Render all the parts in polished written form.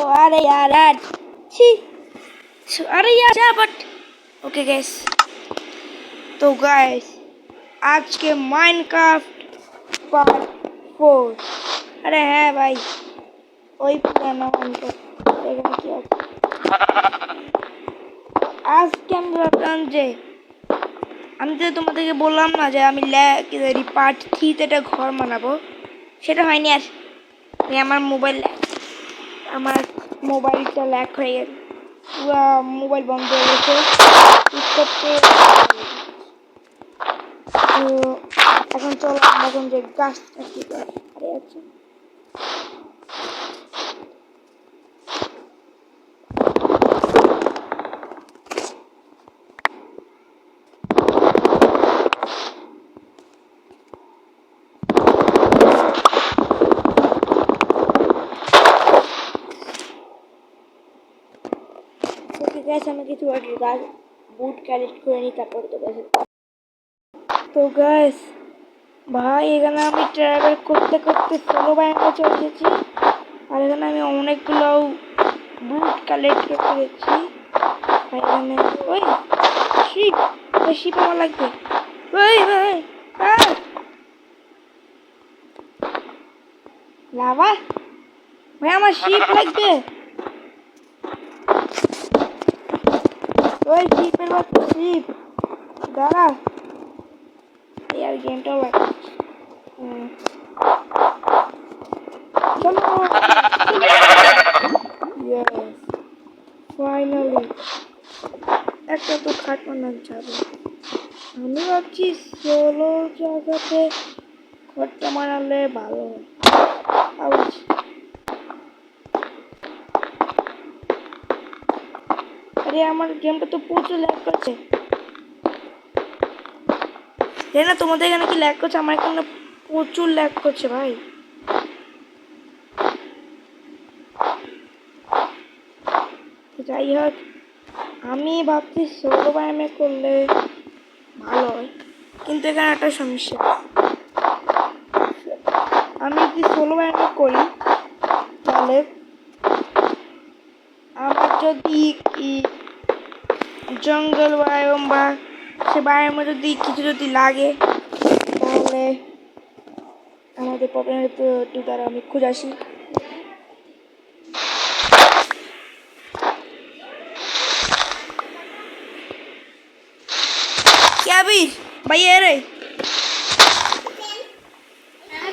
अरे यार छी अरे यार बट ओके गैस। तो गाइस आज के माइनक्राफ्ट पार्ट 4। अरे है भाई वही पुराना माइनक्राफ्ट। আজকে আমি ভাবলাম যে আমি যে তোমাদেরকে বললাম না যে আমি পার্ট 3 তে একটা ঘর বানাবো, সেটা হয়নি। আর আমার মোবাইলটা ল্যাগ হয়ে গেছে, পুরো মোবাইল বন্ধ হয়ে গেছে। এখন চলো এখন যে গাছটা কি আছে আমি কিছু গাছ বুট কালেক্ট করে নিই, তারপর তো গাছ ভাই এখানে আমি ট্রাভেল করতে করতে সোলো বাইরে চলে গেছি। আর এখানে আমি অনেকগুলো বুট কালেক্ট করতে গেছি। এখানে ওই শিপ আমার লাগবে। ওই ভাই লাভা ভাই আমার শিপ লাগবে। ওই শিপের বাচ্চা শিপ দাঁড়া यार गेमটা লাগছে। চলো यस ফাইনালি একটা তো খাট বানানো যাবে। আমি ভাবছি সোলো জায়গাতে ঘরটা বানালে ভালো হয়। আরে আমার গেমটা তো প্রচুর ল্যাগ করছে। না তোমাদের এখানে কি ল্যাগ করছে? আমার এখানে প্রচুর ল্যাগ করছে ভাই। যাই হোক আমি ভাবছি সোলো ব্যায়ামে করলে ভালো হয়, কিন্তু এখানে একটা সমস্যা। আমি যদি সোলো ব্যায়ামে করি তাহলে আমার যদি জঙ্গল ব্যায়াম বা সে ব্যায়ামে যদি কিছু যদি লাগে তাহলে আমাদের প্রবলেম একটু দ্বারা আমি খুঁজে আসি। क्या भी भाई ये रे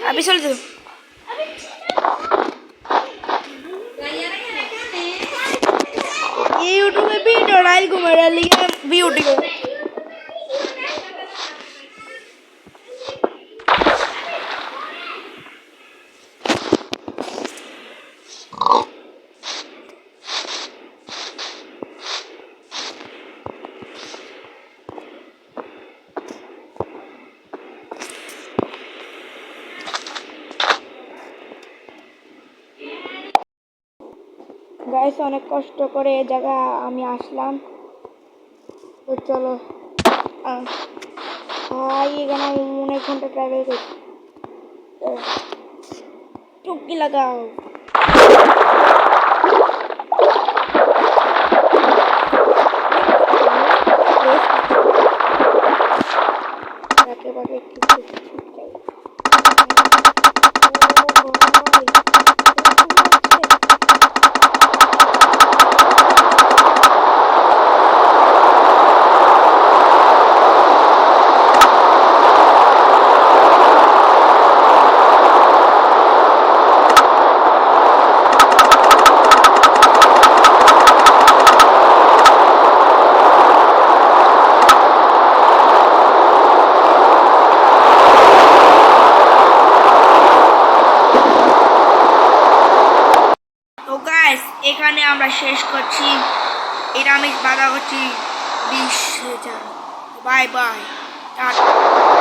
अभी चल दो ये यूट्यूब में भी डाल को मेरा लिए भी उठ गया। গাইস অনেক কষ্ট করে এই জায়গা আমি আসলাম। তো চলো ভাই এখানে অনেক ঘন্টা ট্রাভেল করছি। টুকি লাগাও এখানে আমরা শেষ করছি। এটা আমি বাধা করছি 20,000। Bye bye tata.